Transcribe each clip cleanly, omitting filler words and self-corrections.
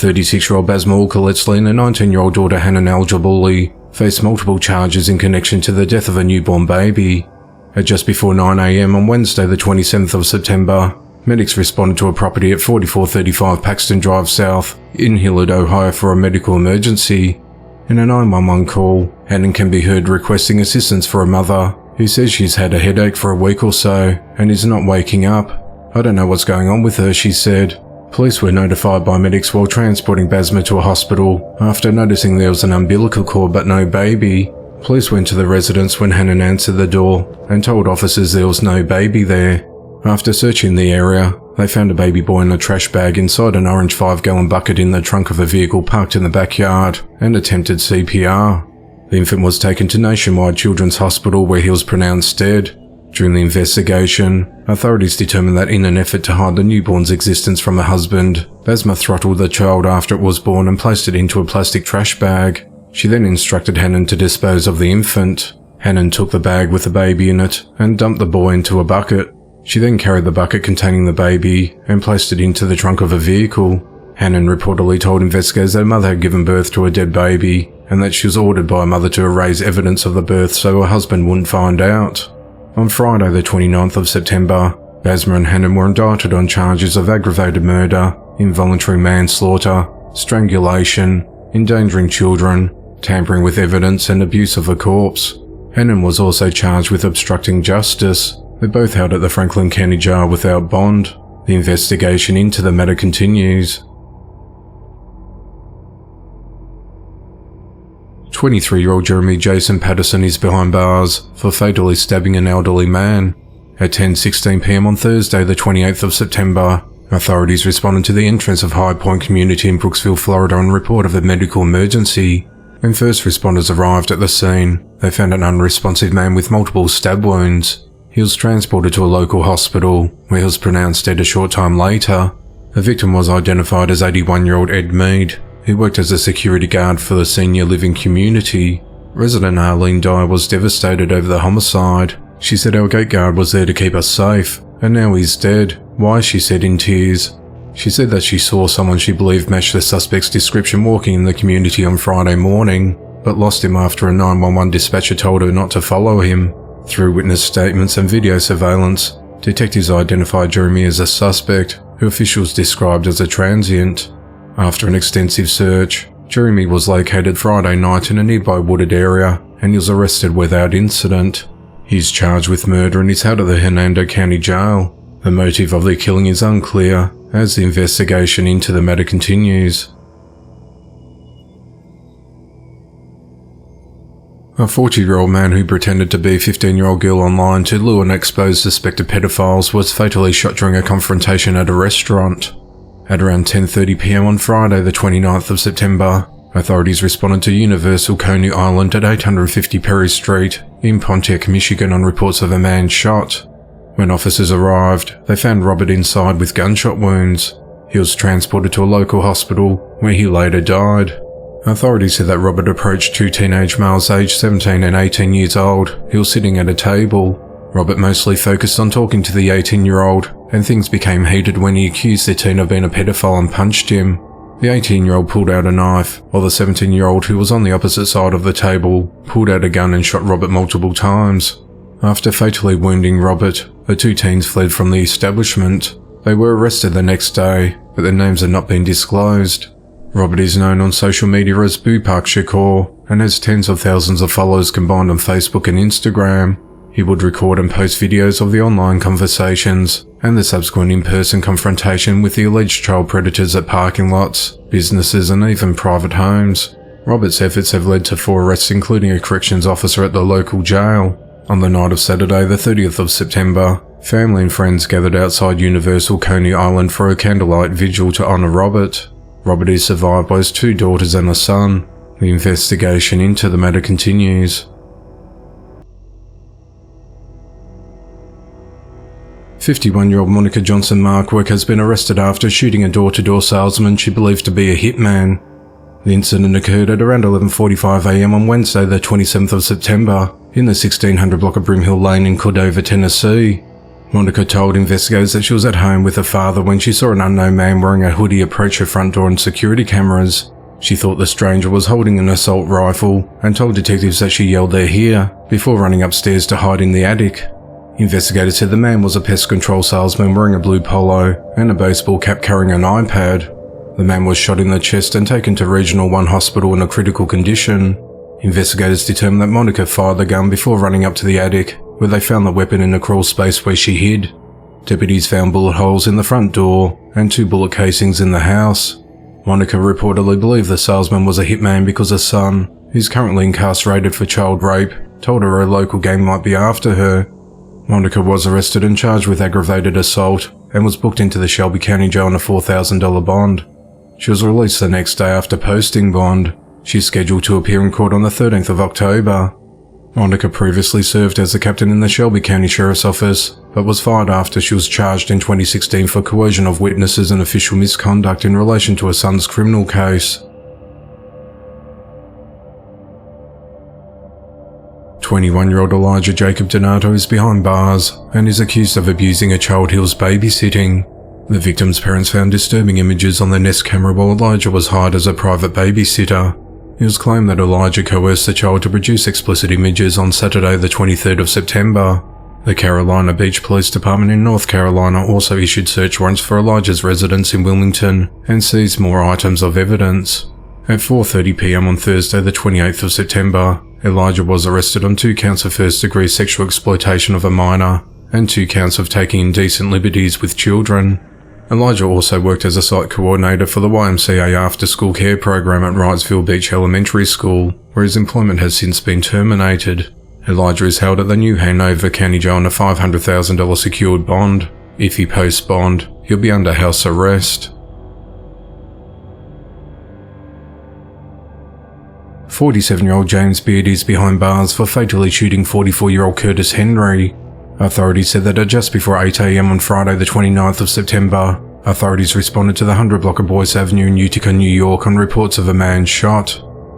36-year-old Basma Ulkaletsli and a 19-year-old daughter Hanan Al-Jabuli faced multiple charges in connection to the death of a newborn baby. At just before 9 a.m. on Wednesday the 27th of September, medics responded to a property at 4435 Paxton Drive South in Hillard, Ohio for a medical emergency. In a 911 call, Hanan can be heard requesting assistance for a mother who says she's had a headache for a week or so and is not waking up. "I don't know what's going on with her," she said. Police were notified by medics while transporting Basma to a hospital after noticing there was an umbilical cord but no baby. Police went to the residence when Hanan answered the door and told officers there was no baby there. After searching the area, they found a baby boy in a trash bag inside an orange 5-gallon bucket in the trunk of a vehicle parked in the backyard and attempted CPR. The infant was taken to Nationwide Children's Hospital where he was pronounced dead. During the investigation, authorities determined that in an effort to hide the newborn's existence from her husband, Basma throttled the child after it was born and placed it into a plastic trash bag. She then instructed Hanan to dispose of the infant. Hanan took the bag with the baby in it and dumped the boy into a bucket. She then carried the bucket containing the baby and placed it into the trunk of a vehicle. Hanan reportedly told investigators that her mother had given birth to a dead baby and that she was ordered by her mother to erase evidence of the birth so her husband wouldn't find out. On Friday the 29th of September, Basma and Hanan were indicted on charges of aggravated murder, involuntary manslaughter, strangulation, endangering children, tampering with evidence and abuse of a corpse. Hanan was also charged with obstructing justice. They're both held at the Franklin County Jail without bond. The investigation into the matter continues. 23-year-old Jeremy Jason Patterson is behind bars for fatally stabbing an elderly man. At 10:16 p.m. on Thursday the 28th of September, authorities responded to the entrance of High Point Community in Brooksville, Florida on report of a medical emergency. When first responders arrived at the scene, they found an unresponsive man with multiple stab wounds. He was transported to a local hospital, where he was pronounced dead a short time later. The victim was identified as 81-year-old Ed Mead, who worked as a security guard for the senior living community. Resident Arlene Dyer was devastated over the homicide. She said, "Our gate guard was there to keep us safe, and now he's dead. Why?" she said in tears. She said that she saw someone she believed matched the suspect's description walking in the community on Friday morning, but lost him after a 911 dispatcher told her not to follow him. Through witness statements and video surveillance, detectives identified Jeremy as a suspect, who officials described as a transient. After an extensive search, Jeremy was located Friday night in a nearby wooded area, and he was arrested without incident. He's charged with murder and is held at the Hernando County Jail. The motive of the killing is unclear, as the investigation into the matter continues. A 40-year-old man who pretended to be a 15-year-old girl online to lure and expose suspected pedophiles was fatally shot during a confrontation at a restaurant. At around 10:30 p.m. on Friday the 29th of September, authorities responded to Universal Coney Island at 850 Perry Street in Pontiac, Michigan on reports of a man shot. When officers arrived, they found Robert inside with gunshot wounds. He was transported to a local hospital, where he later died. Authorities said that Robert approached two teenage males aged 17 and 18 years old who were sitting at a table. Robert mostly focused on talking to the 18-year-old, and things became heated when he accused the teen of being a pedophile and punched him. The 18-year-old pulled out a knife, while the 17-year-old, who was on the opposite side of the table, pulled out a gun and shot Robert multiple times. After fatally wounding Robert, the two teens fled from the establishment. They were arrested the next day, but their names had not been disclosed. Robert is known on social media as Bupak Shakur and has tens of thousands of followers combined on Facebook and Instagram. He would record and post videos of the online conversations and the subsequent in-person confrontation with the alleged child predators at parking lots, businesses and even private homes. Robert's efforts have led to 4 arrests, including a corrections officer at the local jail. On the night of Saturday the 30th of September, family and friends gathered outside Universal Coney Island for a candlelight vigil to honour Robert. Robert is survived by his 2 daughters and a son. The investigation into the matter continues. 51-year-old Monica Johnson Markwick has been arrested after shooting a door-to-door salesman she believed to be a hitman. The incident occurred at around 11:45 a.m. on Wednesday the 27th of September in the 1600 block of Brimhill Lane in Cordova, Tennessee. Monica told investigators that she was at home with her father when she saw an unknown man wearing a hoodie approach her front door and security cameras. She thought the stranger was holding an assault rifle and told detectives that she yelled "They're here" before running upstairs to hide in the attic. Investigators said the man was a pest control salesman wearing a blue polo and a baseball cap carrying an iPad. The man was shot in the chest and taken to Regional 1 hospital in a critical condition. Investigators determined that Monica fired the gun before running up to the attic, where they found the weapon in a crawl space where she hid. Deputies found bullet holes in the front door and 2 bullet casings in the house. Monica reportedly believed the salesman was a hitman because her son, who's currently incarcerated for child rape, told her a local gang might be after her. Monica was arrested and charged with aggravated assault and was booked into the Shelby County Jail on a $4,000 bond. She was released the next day after posting bond. She's scheduled to appear in court on the 13th of October. Monica previously served as a captain in the Shelby County Sheriff's Office, but was fired after she was charged in 2016 for coercion of witnesses and official misconduct in relation to her son's criminal case. 21-year-old Elijah Jacob Donato is behind bars and is accused of abusing a child he was babysitting. The victim's parents found disturbing images on the Nest camera while Elijah was hired as a private babysitter. It was claimed that Elijah coerced the child to produce explicit images on Saturday the 23rd of September. The Carolina Beach Police Department in North Carolina also issued search warrants for Elijah's residence in Wilmington and seized more items of evidence. At 4:30 p.m. on Thursday the 28th of September, Elijah was arrested on 2 counts of first-degree sexual exploitation of a minor and 2 counts of taking indecent liberties with children. Elijah also worked as a site coordinator for the YMCA after-school care program at Wrightsville Beach Elementary School, where his employment has since been terminated. Elijah is held at the New Hanover County Jail on a $500,000 secured bond. If he posts bond, he'll be under house arrest. 47-year-old James Beard is behind bars for fatally shooting 44-year-old Curtis Henry. Authorities said that at just before 8 a.m. on Friday the 29th of September, authorities responded to the 100 block of Boyce Avenue in Utica, New York on reports of a man shot.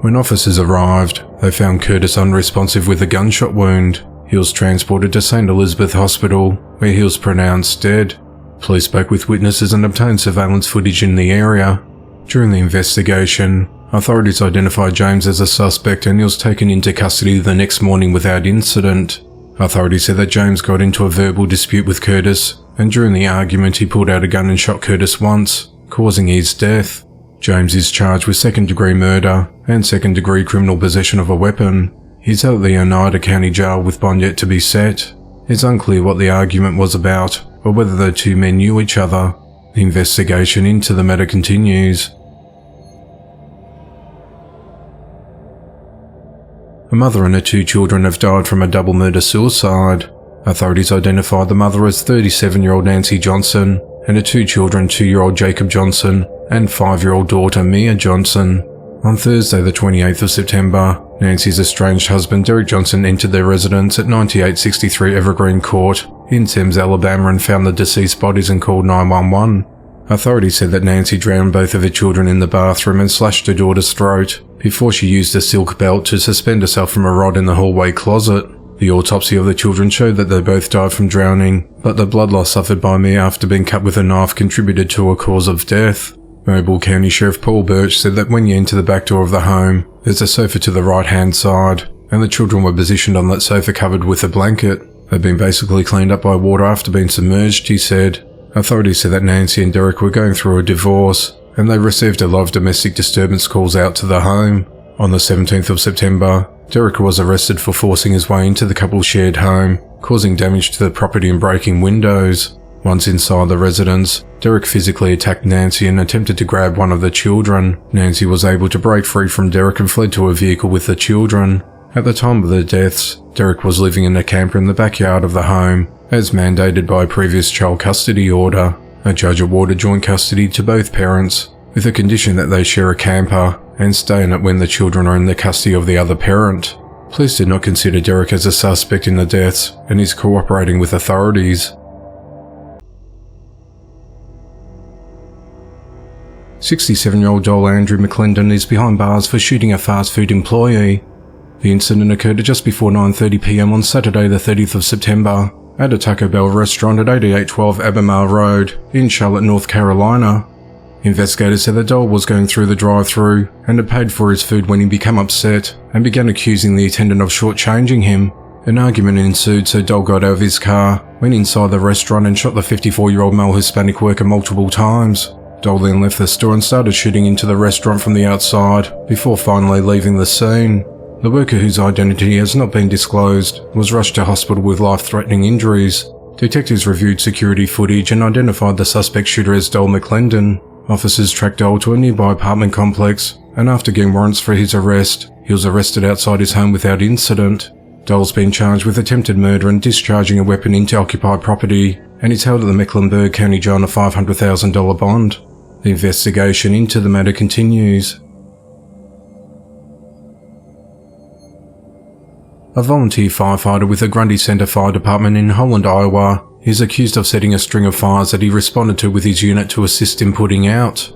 When officers arrived, they found Curtis unresponsive with a gunshot wound. He was transported to St. Elizabeth Hospital, where he was pronounced dead. Police spoke with witnesses and obtained surveillance footage in the area. During the investigation, authorities identified James as a suspect and he was taken into custody the next morning without incident. Authorities said that James got into a verbal dispute with Curtis, and during the argument he pulled out a gun and shot Curtis once, causing his death. James is charged with second-degree murder and second-degree criminal possession of a weapon. He's held at the Oneida County Jail with bond yet to be set. It's unclear what the argument was about, or whether the 2 men knew each other. The investigation into the matter continues. A mother and her 2 children have died from a double murder-suicide. Authorities identified the mother as 37-year-old Nancy Johnson and her 2 children, 2-year-old Jacob Johnson and 5-year-old daughter Mia Johnson. On Thursday the 28th of September, Nancy's estranged husband Derek Johnson entered their residence at 9863 Evergreen Court in Thames, Alabama and found the deceased bodies and called 911. Authorities said that Nancy drowned both of her children in the bathroom and slashed her daughter's throat before she used a silk belt to suspend herself from a rod in the hallway closet. The autopsy of the children showed that they both died from drowning, but the blood loss suffered by Mia after being cut with a knife contributed to a cause of death. Mobile County Sheriff Paul Birch said that when you enter the back door of the home, there's a sofa to the right-hand side, and the children were positioned on that sofa covered with a blanket. They'd been basically cleaned up by water after being submerged, he said. Authorities said that Nancy and Derek were going through a divorce, and they received a lot of domestic disturbance calls out to the home. On the 17th of September, Derek was arrested for forcing his way into the couple's shared home, causing damage to the property and breaking windows. Once inside the residence, Derek physically attacked Nancy and attempted to grab one of the children. Nancy was able to break free from Derek and fled to a vehicle with the children. At the time of the deaths, Derek was living in a camper in the backyard of the home, as mandated by a previous child custody order. A judge awarded joint custody to both parents, with a condition that they share a camper and stay in it when the children are in the custody of the other parent. Police did not consider Derek as a suspect in the deaths and is cooperating with authorities. 67-year-old Joel Andrew McClendon is behind bars for shooting a fast food employee. The incident occurred at just before 9:30 p.m. on Saturday the 30th of September at a Taco Bell restaurant at 8812 Albemarle Road in Charlotte, North Carolina. Investigators said that Dole was going through the drive-thru and had paid for his food when he became upset and began accusing the attendant of shortchanging him. An argument ensued, so Dole got out of his car, went inside the restaurant and shot the 54-year-old male Hispanic worker multiple times. Dole then left the store and started shooting into the restaurant from the outside, before finally leaving the scene. The worker, whose identity has not been disclosed, was rushed to hospital with life-threatening injuries. Detectives reviewed security footage and identified the suspect shooter as Dole McClendon. Officers tracked Dole to a nearby apartment complex, and after getting warrants for his arrest, he was arrested outside his home without incident. Dole's been charged with attempted murder and discharging a weapon into occupied property, and is held at the Mecklenburg County Jail on a $500,000 bond. The investigation into the matter continues. A volunteer firefighter with the Grundy Center Fire Department in Holland, Iowa, is accused of setting a string of fires that he responded to with his unit to assist in putting out.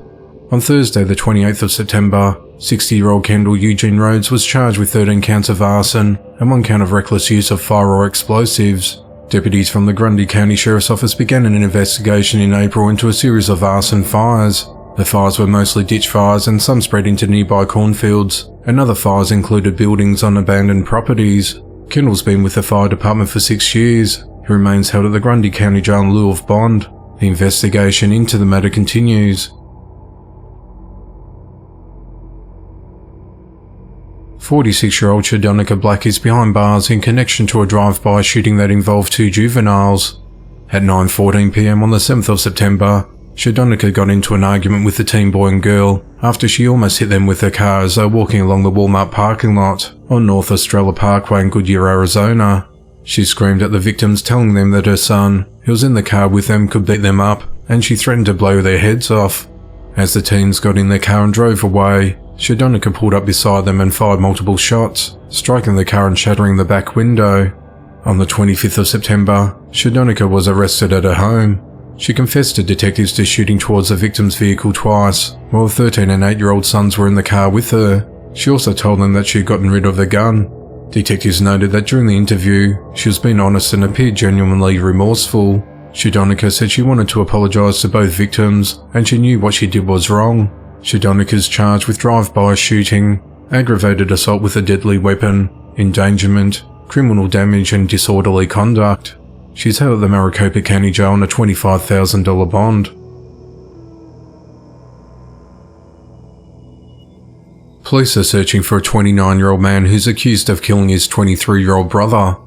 On Thursday, the 28th of September, 60-year-old Kendall Eugene Rhodes was charged with 13 counts of arson and 1 count of reckless use of fire or explosives. Deputies from the Grundy County Sheriff's Office began an investigation in April into a series of arson fires. The fires were mostly ditch fires and some spread into nearby cornfields, and other fires included buildings on abandoned properties. Kendall's been with the fire department for 6 years. He remains held at the Grundy County Jail in lieu of bond. The investigation into the matter continues. 46-year-old Shadonica Black is behind bars in connection to a drive-by shooting that involved 2 juveniles. At 9:14 p.m. on the 7th of September, Shadonica got into an argument with the teen boy and girl after she almost hit them with her car as they were walking along the Walmart parking lot on North Estrella Parkway in Goodyear, Arizona. She screamed at the victims, telling them that her son, who was in the car with them, could beat them up, and she threatened to blow their heads off. As the teens got in their car and drove away, Shadonica pulled up beside them and fired multiple shots, striking the car and shattering the back window. On the 25th of September, Shadonica was arrested at her home. She confessed to detectives to shooting towards the victim's vehicle twice, while 13 and 8-year-old sons were in the car with her. She also told them that she had gotten rid of the gun. Detectives noted that during the interview, she was being honest and appeared genuinely remorseful. Shadonica said she wanted to apologize to both victims, and she knew what she did was wrong. Shadonica is charged with drive-by shooting, aggravated assault with a deadly weapon, endangerment, criminal damage and disorderly conduct. She's held at the Maricopa County Jail on a $25,000 bond. Police are searching for a 29-year-old man who's accused of killing his 23-year-old brother.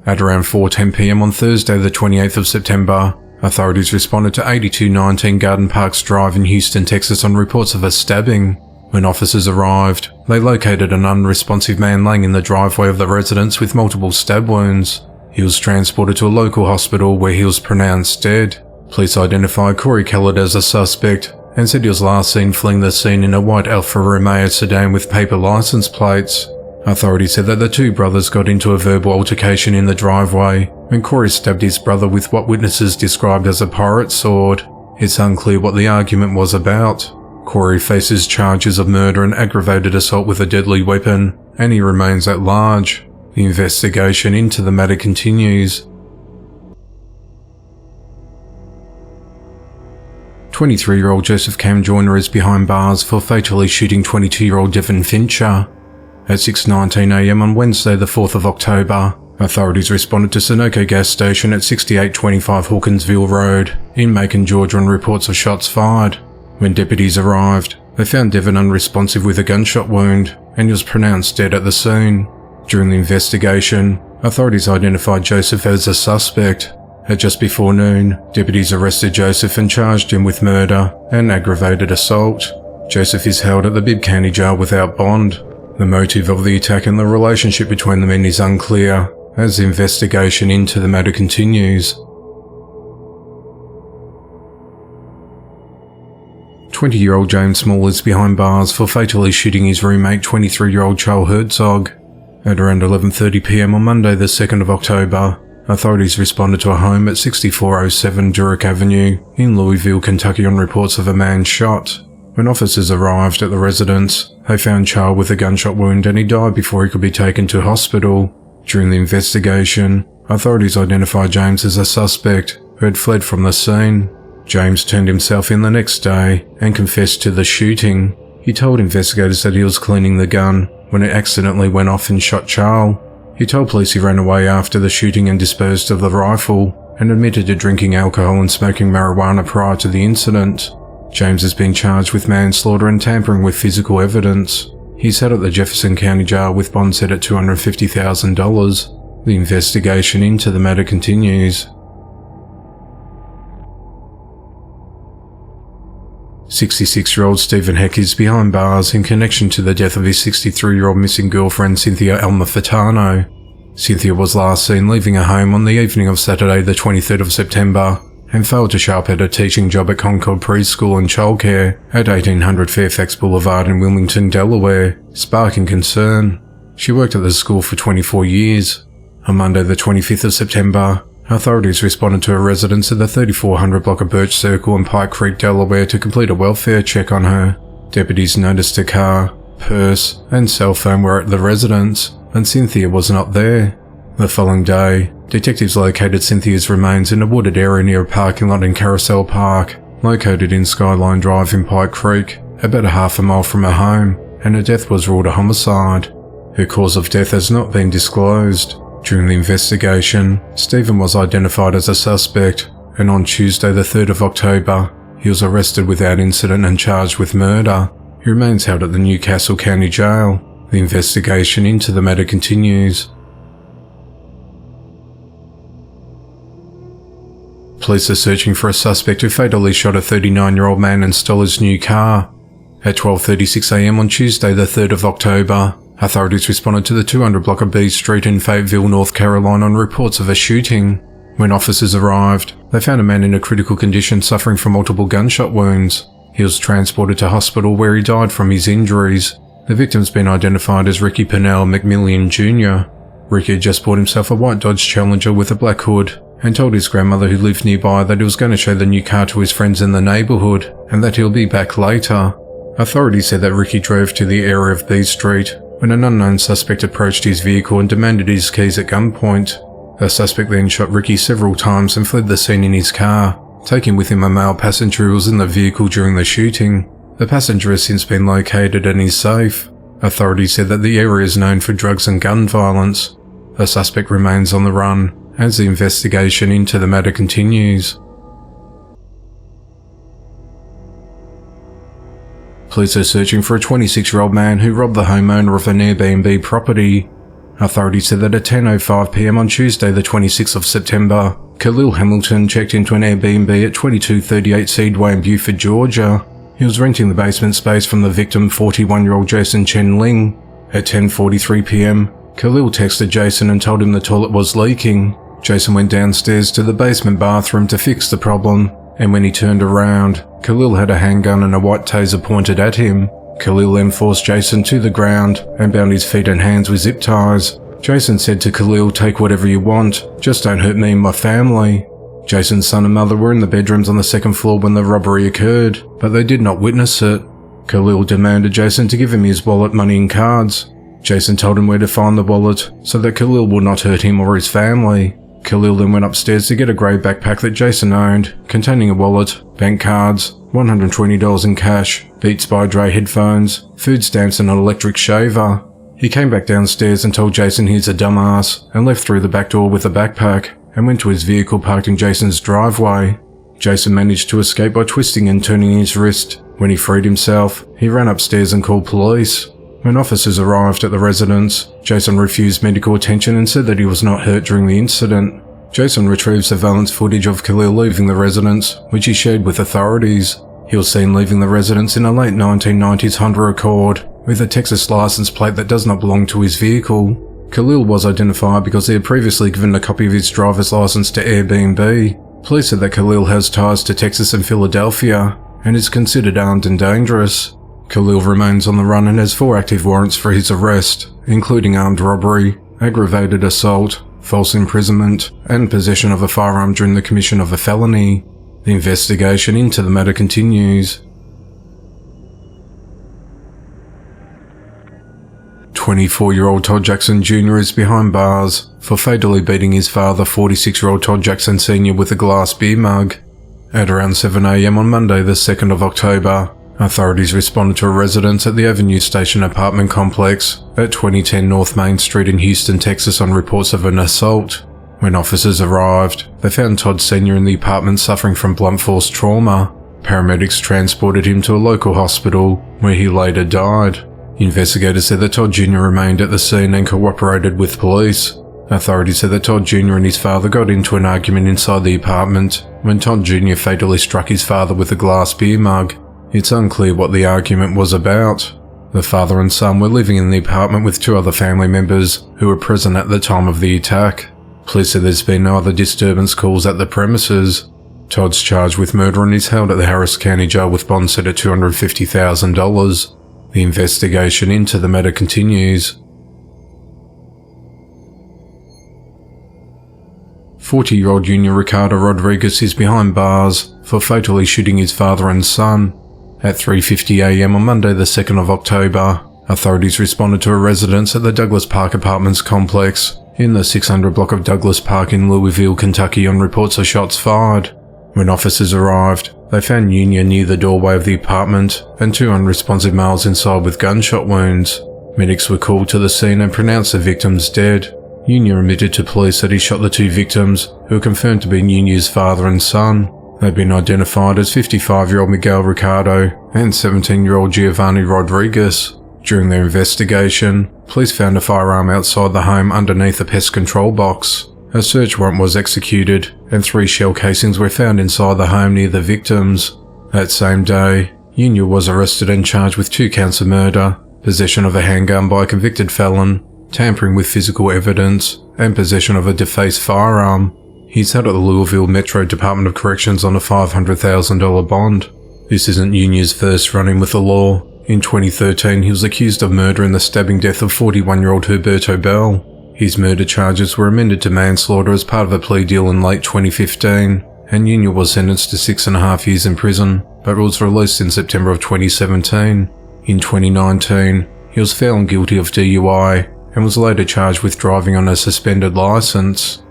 At around 4:10 p.m. on Thursday the 28th of September, authorities responded to 8219 Garden Parks Drive in Houston, Texas on reports of a stabbing. When officers arrived, they located an unresponsive man laying in the driveway of the residence with multiple stab wounds. He was transported to a local hospital where he was pronounced dead. Police identified Corey Kellett as a suspect and said he was last seen fleeing the scene in a white Alfa Romeo sedan with paper license plates. Authorities said that the two brothers got into a verbal altercation in the driveway when Corey stabbed his brother with what witnesses described as a pirate sword. It's unclear what the argument was about. Corey faces charges of murder and aggravated assault with a deadly weapon, and he remains at large. The investigation into the matter continues. 23-year-old Joseph Cam Joyner is behind bars for fatally shooting 22-year-old Devin Fincher. At 6:19 a.m. on Wednesday the 4th of October, authorities responded to Sunoco gas station at 6825 Hawkinsville Road in Macon, Georgia on reports of shots fired. When deputies arrived, they found Devin unresponsive with a gunshot wound, and he was pronounced dead at the scene. During the investigation, authorities identified Joseph as a suspect. At just before noon, deputies arrested Joseph and charged him with murder and aggravated assault. Joseph is held at the Bibb County Jail without bond. The motive of the attack and the relationship between the men is unclear, as the investigation into the matter continues. 20-year-old James Small is behind bars for fatally shooting his roommate 23-year-old Charles Herzog. At around 11:30 p.m. on Monday the 2nd of October, authorities responded to a home at 6407 Durick Avenue in Louisville, Kentucky on reports of a man shot. When officers arrived at the residence, they found Charles with a gunshot wound and he died before he could be taken to hospital. During the investigation, authorities identified James as a suspect who had fled from the scene. James turned himself in the next day and confessed to the shooting. He told investigators that he was cleaning the gun when it accidentally went off and shot Charles. He told police he ran away after the shooting and disposed of the rifle, and admitted to drinking alcohol and smoking marijuana prior to the incident. James has been charged with manslaughter and tampering with physical evidence. He sat at the Jefferson County Jail with bond set at $250,000. The investigation into the matter continues. 66-year-old Stephen Heck is behind bars in connection to the death of his 63-year-old missing girlfriend Cynthia Alma Furtado. Cynthia was last seen leaving her home on the evening of Saturday the 23rd of September and failed to show up at a teaching job at Concord Preschool and Childcare at 1800 Fairfax Boulevard in Wilmington, Delaware, sparking concern. She worked at the school for 24 years. On Monday the 25th of September, authorities responded to a residence at the 3400 block of Birch Circle in Pike Creek, Delaware to complete a welfare check on her. Deputies noticed a car, purse, and cell phone were at the residence, and Cynthia was not there. The following day, detectives located Cynthia's remains in a wooded area near a parking lot in Carousel Park, located in Skyline Drive in Pike Creek, about a half a mile from her home, and her death was ruled a homicide. Her cause of death has not been disclosed. During the investigation, Stephen was identified as a suspect, and on Tuesday the 3rd of October, he was arrested without incident and charged with murder. He remains held at the Newcastle County Jail. The investigation into the matter continues. Police are searching for a suspect who fatally shot a 39-year-old man and stole his new car. At 12:36 a.m. on Tuesday the 3rd of October, authorities responded to the 200 block of B Street in Fayetteville, North Carolina on reports of a shooting. When officers arrived, they found a man in a critical condition suffering from multiple gunshot wounds. He was transported to hospital where he died from his injuries. The victim's been identified as Ricky Purnell McMillian Jr. Ricky had just bought himself a white Dodge Challenger with a black hood and told his grandmother who lived nearby that he was going to show the new car to his friends in the neighbourhood and that he'll be back later. Authorities said that Ricky drove to the area of B Street when an unknown suspect approached his vehicle and demanded his keys at gunpoint. The suspect then shot Ricky several times and fled the scene in his car, taking with him a male passenger who was in the vehicle during the shooting. The passenger has since been located and is safe. Authorities said that the area is known for drugs and gun violence. The suspect remains on the run as the investigation into the matter continues. Police are searching for a 26-year-old man who robbed the homeowner of an Airbnb property. Authorities said that at 10:05 p.m. on Tuesday the 26th of September, Khalil Hamilton checked into an Airbnb at 2238 Seedway in Buford, Georgia. He was renting the basement space from the victim, 41-year-old Jason Chen Ling. At 10:43 p.m, Khalil texted Jason and told him the toilet was leaking. Jason went downstairs to the basement bathroom to fix the problem, and when he turned around, Khalil had a handgun and a white taser pointed at him. Khalil then forced Jason to the ground and bound his feet and hands with zip ties. Jason said to Khalil, "Take whatever you want, just don't hurt me and my family." Jason's son and mother were in the bedrooms on the second floor when the robbery occurred, but they did not witness it. Khalil demanded Jason to give him his wallet, money and cards. Jason told him where to find the wallet so that Khalil would not hurt him or his family. Khalil then went upstairs to get a grey backpack that Jason owned, containing a wallet, bank cards, $120 in cash, Beats by Dre headphones, food stamps and an electric shaver. He came back downstairs and told Jason he's a dumbass and left through the back door with the backpack and went to his vehicle parked in Jason's driveway. Jason managed to escape by twisting and turning his wrist. When he freed himself, he ran upstairs and called police. When officers arrived at the residence, Jason refused medical attention and said that he was not hurt during the incident. Jason retrieved surveillance footage of Khalil leaving the residence, which he shared with authorities. He was seen leaving the residence in a late 1990s Honda Accord with a Texas license plate that does not belong to his vehicle. Khalil was identified because he had previously given a copy of his driver's license to Airbnb. Police said that Khalil has ties to Texas and Philadelphia and is considered armed and dangerous. Khalil remains on the run and has 4 active warrants for his arrest, including armed robbery, aggravated assault, false imprisonment, and possession of a firearm during the commission of a felony. The investigation into the matter continues. 24-year-old Todd Jackson Jr. is behind bars for fatally beating his father, 46-year-old Todd Jackson Sr. with a glass beer mug. At around 7 a.m. on Monday the 2nd of October, authorities responded to a residence at the Avenue Station apartment complex at 2010 North Main Street in Houston, Texas on reports of an assault. When officers arrived, they found Todd Sr. in the apartment suffering from blunt force trauma. Paramedics transported him to a local hospital, where he later died. Investigators said that Todd Jr. remained at the scene and cooperated with police. Authorities said that Todd Jr. and his father got into an argument inside the apartment when Todd Jr. fatally struck his father with a glass beer mug. It's unclear what the argument was about. The father and son were living in the apartment with 2 other family members who were present at the time of the attack. Police said there's been no other disturbance calls at the premises. Todd's charged with murder and is held at the Harris County Jail with bond set at $250,000. The investigation into the matter continues. 40-year-old Junior Ricardo Rodriguez is behind bars for fatally shooting his father and son. At 3:50 a.m. on Monday the 2nd of October, authorities responded to a residence at the Douglas Park Apartments complex in the 600 block of Douglas Park in Louisville, Kentucky on reports of shots fired. When officers arrived, they found Junior near the doorway of the apartment and 2 unresponsive males inside with gunshot wounds. Medics were called to the scene and pronounced the victims dead. Junior admitted to police that he shot the 2 victims, who were confirmed to be Junior's father and son. They've been identified as 55-year-old Miguel Ricardo and 17-year-old Giovanni Rodriguez. During their investigation, police found a firearm outside the home underneath a pest control box. A search warrant was executed, and 3 shell casings were found inside the home near the victims. That same day, Junior was arrested and charged with 2 counts of murder, possession of a handgun by a convicted felon, tampering with physical evidence, and possession of a defaced firearm. He's held at the Louisville Metro Department of Corrections on a $500,000 bond. This isn't Junior's first run-in with the law. In 2013, he was accused of murder in the stabbing death of 41-year-old Herberto Bell. His murder charges were amended to manslaughter as part of a plea deal in late 2015, and Junior was sentenced to 6.5 years in prison, but was released in September of 2017. In 2019, he was found guilty of DUI and was later charged with driving on a suspended license.